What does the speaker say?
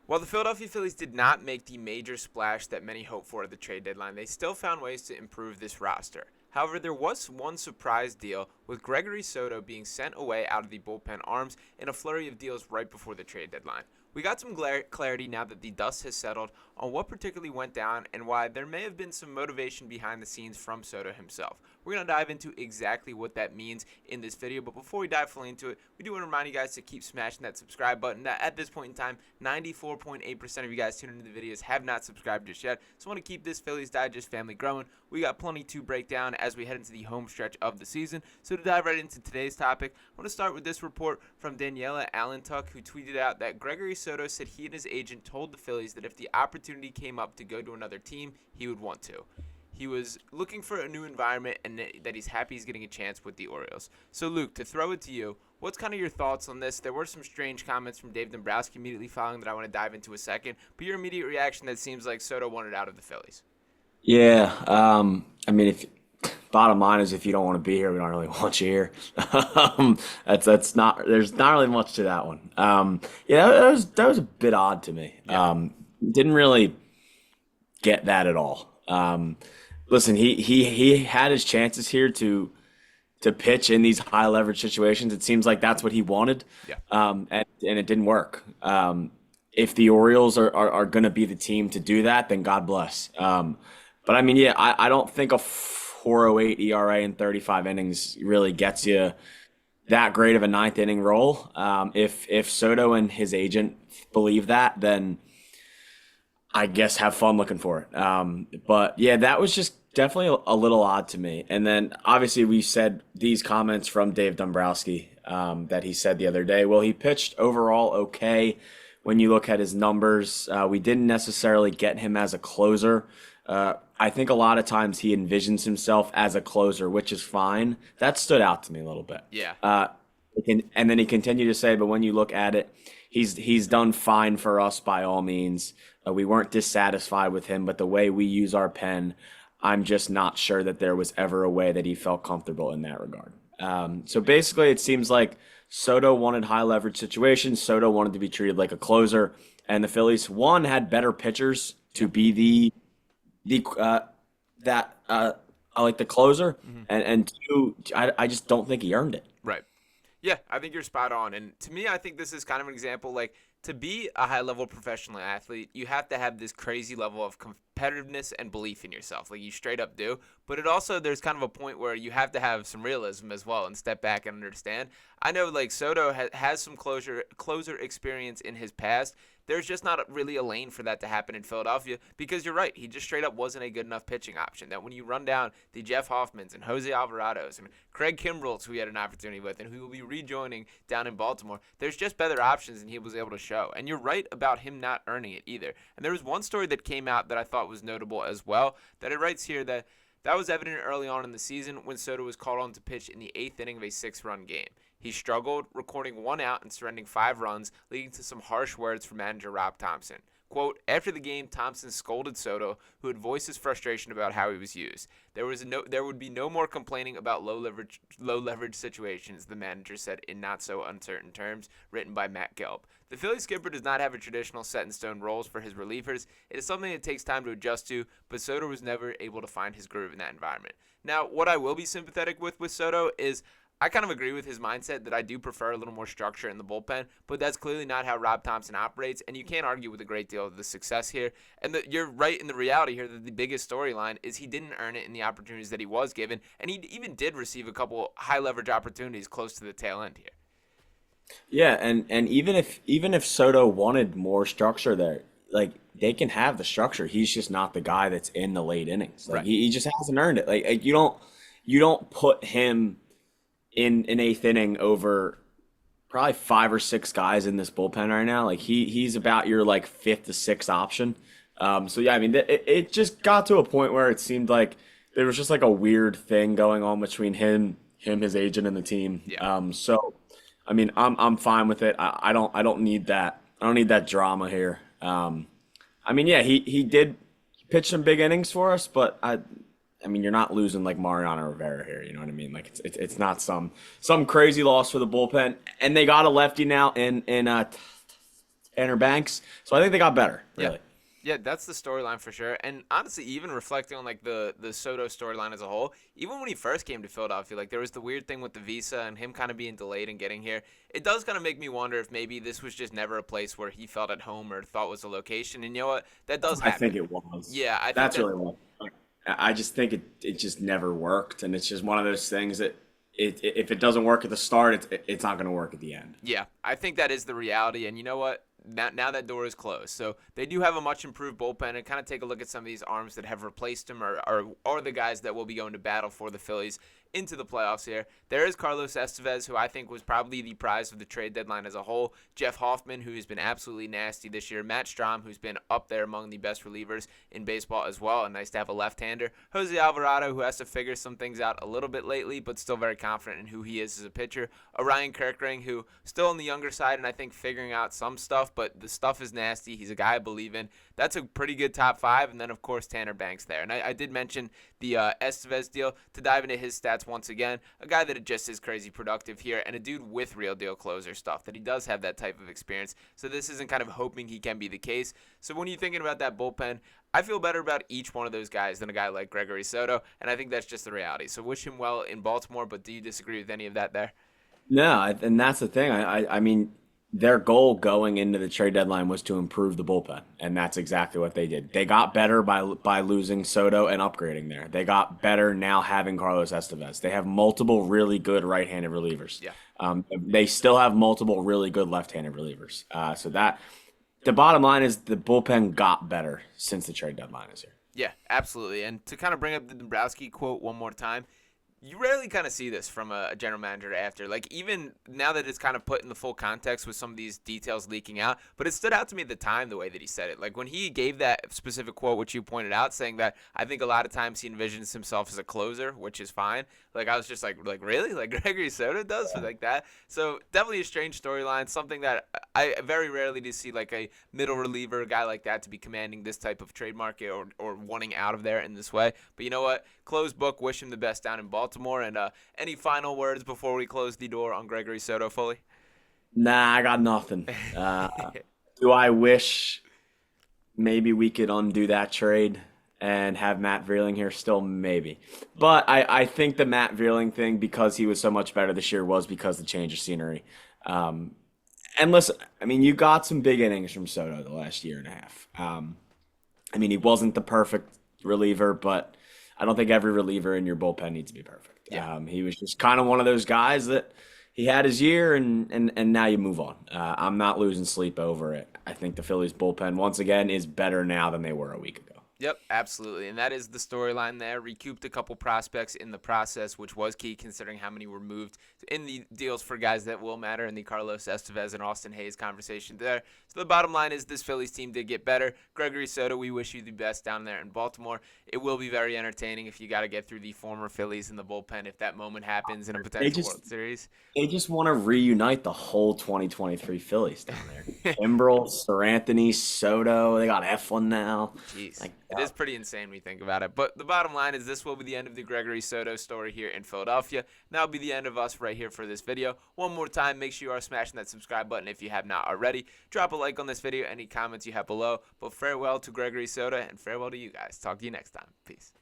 While the Philadelphia Phillies did not make the major splash that many hoped for at the trade deadline, they still found ways to improve this roster. However, there was one surprise deal with Gregory Soto being sent away out of the bullpen arms in a flurry of deals right before the trade deadline. We got some clarity now that the dust has settled on what particularly went down and why there may have been some motivation behind the scenes from Soto himself. We're going to dive into exactly what that means in this video, but before we dive fully into it, we do want to remind you guys to keep smashing that subscribe button. At this point in time, 94.8% of you guys tuning into the videos have not subscribed just yet, so I want to keep this Phillies Digest family growing. We got plenty to break down as we head into the home stretch of the season. So to dive right into today's topic, I want to start with this report from Daniela Allentuck, who tweeted out that Gregory Soto said he and his agent told the Phillies that if the opportunity came up to go to another team, he would want to. He was looking for a new environment and that he's happy he's getting a chance with the Orioles. So, Luke, to throw it to you, what's kind of your thoughts on this? There were some strange comments from Dave Dombrowski immediately following that I want to dive into a second, but your immediate reaction that seems like Soto wanted out of the Phillies. Yeah, I mean, if bottom line is if you don't want to be here, we don't really want you here. That's not. There's not really much to that one. Yeah, that was a bit odd to me. Yeah. Didn't really get that at all. Listen, he had his chances here to pitch in these high leverage situations. It seems like that's what he wanted, Yeah. and it didn't work. If the Orioles are going to be the team to do that, then God bless. But I mean, yeah, I don't think a 4.08 ERA in 35 innings really gets you that great of a ninth inning role. If Soto and his agent believe that, then I guess have fun looking for it. But yeah, that was just definitely a little odd to me. And then obviously we said these comments from Dave Dombrowski that he said the other day. Well, he pitched overall okay when you look at his numbers. We didn't necessarily get him as a closer. I think a lot of times he envisions himself as a closer, which is fine. That stood out to me a little bit. Yeah. And then he continued to say, but when you look at it, he's done fine for us by all means. We weren't dissatisfied with him, but the way we use our pen, I'm just not sure that there was ever a way that he felt comfortable in that regard. So basically, it seems like Soto wanted high leverage situations. Soto wanted to be treated like a closer, and the Phillies, one, had better pitchers to be the closer, and two, I just don't think he earned it. Right. Yeah, I think you're spot on. And to me, I think this is kind of an example like to be a high level professional athlete, you have to have this crazy level of competitiveness and belief in yourself. Like you straight up do. But it also, there's kind of a point where you have to have some realism as well and step back and understand. I know like Soto has some closer experience in his past. There's just not really a lane for that to happen in Philadelphia because you're right. He just straight up wasn't a good enough pitching option. That when you run down the Jeff Hoffmans and Jose Alvarados and Craig Kimbrel's, who he had an opportunity with and who will be rejoining down in Baltimore, there's just better options than he was able to show. And you're right about him not earning it either. And there was one story that came out that I thought was notable as well, that it writes here that was evident early on in the season when Soto was called on to pitch in the eighth inning of a 6-run game. He struggled, recording 1 out and surrendering 5 runs, leading to some harsh words from manager Rob Thomson. Quote, after the game, Thomson scolded Soto, who had voiced his frustration about how he was used. There would be no more complaining about low leverage situations, the manager said in not so uncertain terms, written by Matt Gelb. The Phillies skipper does not have a traditional set-in-stone roles for his relievers. It is something that takes time to adjust to, but Soto was never able to find his groove in that environment. Now, what I will be sympathetic with Soto is I kind of agree with his mindset that I do prefer a little more structure in the bullpen, but that's clearly not how Rob Thomson operates, and you can't argue with a great deal of the success here. And you're right in the reality here that the biggest storyline is he didn't earn it in the opportunities that he was given, and he even did receive a couple high-leverage opportunities close to the tail end here. Yeah, and even if Soto wanted more structure there, like they can have the structure. He's just not the guy that's in the late innings. Like Right. he just hasn't earned it. Like you don't put him in an eighth inning over probably 5 or 6 guys in this bullpen right now. Like he's about your like fifth to sixth option. So yeah, I mean it just got to a point where it seemed like there was just like a weird thing going on between him, his agent, and the team. Yeah. So I mean I'm fine with it. I don't need that. I don't need that drama here. I mean yeah, he did pitch some big innings for us, but I mean, you're not losing like Mariano Rivera here. You know what I mean? Like it's not some crazy loss for the bullpen, and they got a lefty now in Tanner Banks. So I think they got better, Yeah. really. Yeah, that's the storyline for sure. And honestly, even reflecting on like the Soto storyline as a whole, even when he first came to Philadelphia, like there was the weird thing with the visa and him kind of being delayed in getting here. It does kind of make me wonder if maybe this was just never a place where he felt at home or thought was a location. And you know what? That does I think happen. it was. Yeah, I think That's that really what. I just think it just never worked, and it's just one of those things that if it doesn't work at the start, it's not going to work at the end. Yeah, I think that is the reality. And you know what? Now that door is closed. So they do have a much improved bullpen. And kind of take a look at some of these arms that have replaced him or the guys that will be going to battle for the Phillies into the playoffs here. There is Carlos Estevez, who I think was probably the prize of the trade deadline as a whole. Jeff Hoffman, who has been absolutely nasty this year. Matt Strahm, who's been up there among the best relievers in baseball as well. And nice to have a left-hander. Jose Alvarado, who has to figure some things out a little bit lately, but still very confident in who he is as a pitcher. Orion Kirkring, who still on the younger side and I think figuring out some stuff, but the stuff is nasty. He's a guy I believe in. That's a pretty good top five. And then, of course, Tanner Banks there. And I did mention the Estevez deal. To dive into his stats once again, a guy that just is crazy productive here and a dude with real deal closer stuff, that he does have that type of experience. So this isn't kind of hoping he can be the case. So when you're thinking about that bullpen, I feel better about each one of those guys than a guy like Gregory Soto, and I think that's just the reality. So wish him well in Baltimore, but do you disagree with any of that there? No, and that's the thing. I mean, their goal going into the trade deadline was to improve the bullpen, and that's exactly what they did. They got better by losing Soto and upgrading there. They got better now having Carlos Estevez. They have multiple really good right-handed relievers. Yeah. They still have multiple really good left-handed relievers. So that the bottom line is the bullpen got better since the trade deadline is here. Yeah, absolutely. And to kind of bring up the Dombrowski quote one more time, you rarely kind of see this from a general manager after. Like, even now that it's kind of put in the full context with some of these details leaking out, but it stood out to me at the time the way that he said it. Like, when he gave that specific quote, which you pointed out, saying that I think a lot of times he envisions himself as a closer, which is fine. Like, I was just like really? Like, Gregory Soto does like that? So, definitely a strange storyline, something that I very rarely do see, like, a middle reliever, a guy like that, to be commanding this type of trade market or wanting out of there in this way. But you know what? Closed book, wish him the best down in Baltimore. And any final words before we close the door on Gregory Soto fully? Nah, I got nothing. Do I wish maybe we could undo that trade and have Matt Vierling here still? Maybe. But I think the Matt Vierling thing, because he was so much better this year, was because the change of scenery. And listen, I mean, you got some big innings from Soto the last year and a half. I mean, he wasn't the perfect reliever, but I don't think every reliever in your bullpen needs to be perfect. Yeah. He was just kind of one of those guys that he had his year, and now you move on. I'm not losing sleep over it. I think the Phillies bullpen, once again, is better now than they were a week ago. Yep, absolutely. And that is the storyline there. Recouped a couple prospects in the process, which was key considering how many were moved in the deals for guys that will matter in the Carlos Estevez and Austin Hayes conversation there. So the bottom line is this Phillies team did get better. Gregory Soto, we wish you the best down there in Baltimore. It will be very entertaining if you got to get through the former Phillies in the bullpen if that moment happens in a potential World Series. They just want to reunite the whole 2023 Phillies down there. Kimbrel, Anthony, Soto, they got Eflin now. Jeez. Like, It is pretty insane when you think about it. But the bottom line is this will be the end of the Gregory Soto story here in Philadelphia. That'll be the end of us right here for this video. One more time, make sure you are smashing that subscribe button if you have not already. Drop a like on this video, any comments you have below. But farewell to Gregory Soto and farewell to you guys. Talk to you next time. Peace.